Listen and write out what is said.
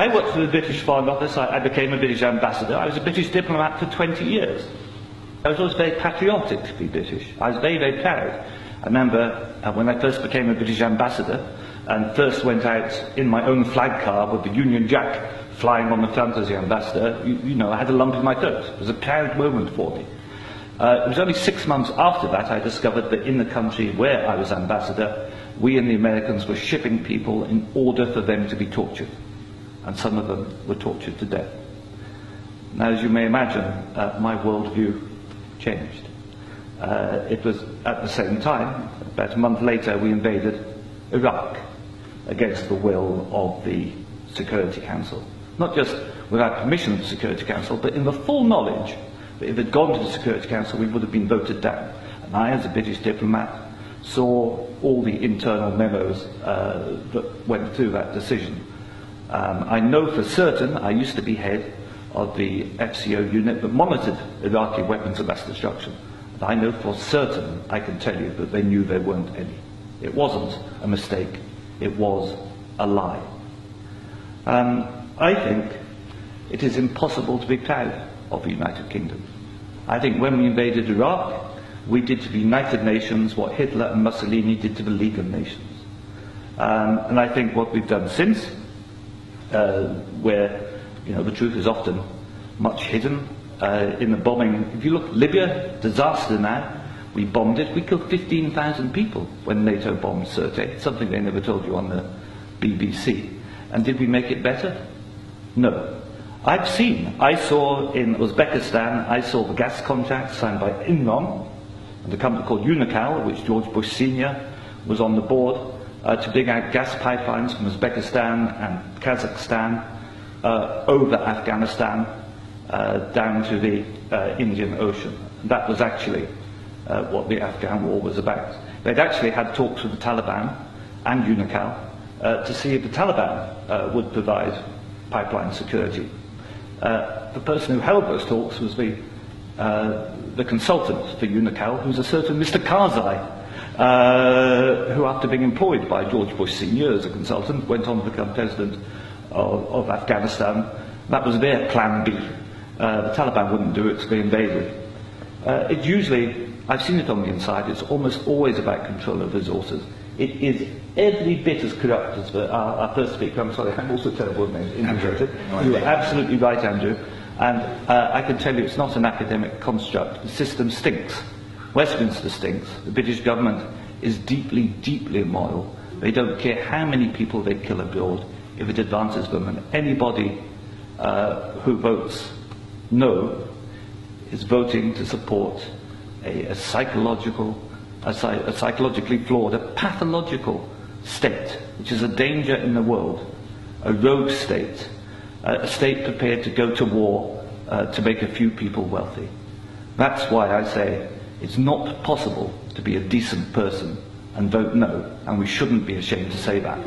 I worked for the British Foreign Office. I became a British ambassador. I was a British diplomat for 20 years. I was always very patriotic to be British. I was very, very proud. I remember when I first became a British ambassador and first went out in my own flag car with the Union Jack flying on the front as the ambassador, you know, I had a lump in my throat. It was a proud moment for me. It was only 6 months after that I discovered that in the country where I was ambassador, we and the Americans were shipping people in order for them to be tortured. And some of them were tortured to death. Now, as you may imagine, my worldview changed. It was at the same time, about a month later, we invaded Iraq against the will of the Security Council. Not just without permission of the Security Council, but in the full knowledge that if it had gone to the Security Council, we would have been voted down. And I, as a British diplomat, saw all the internal memos that went through that decision. I know for certain, I used to be head of the FCO unit that monitored Iraqi weapons of mass destruction. And I know for certain, I can tell you, that they knew there weren't any. It wasn't a mistake, it was a lie. I think it is impossible to be proud of the United Kingdom. I think when we invaded Iraq, we did to the United Nations what Hitler and Mussolini did to the League of Nations. And I think what we've done since, where the truth is often much hidden in the bombing. If you look, Libya, disaster now, we bombed it. We killed 15,000 people when NATO bombed Sirte, something they never told you on the BBC. And did we make it better? No. I saw in Uzbekistan, I saw the gas contract signed by Enron and a company called Unocal, which George Bush Sr. was on the board, to dig out gas pipelines from Uzbekistan and Kazakhstan over Afghanistan down to the Indian Ocean. That was actually what the Afghan war was about. They'd actually had talks with the Taliban and Unocal to see if the Taliban would provide pipeline security. The person who held those talks was the consultant for Unocal, who's a certain Mr. Karzai, who, after being employed by George Bush Sr. as a consultant, went on to become president of Afghanistan. That was their plan B. The Taliban wouldn't do it, so they invaded. It's usually, I've seen it on the inside, it's almost always about control of resources. It is every bit as corrupt as our first speaker. I'm sorry, I'm also terrible with names. Andrew. You are absolutely right, Andrew. And I can tell you it's not an academic construct. The system stinks. Westminster stinks. The British government is deeply, deeply immoral. They don't care how many people they kill abroad if it advances them. And anybody who votes no is voting to support a psychologically flawed, a pathological state, which is a danger in the world, a rogue state, a state prepared to go to war to make a few people wealthy. That's why I say it's not possible to be a decent person and vote no, and we shouldn't be ashamed to say that.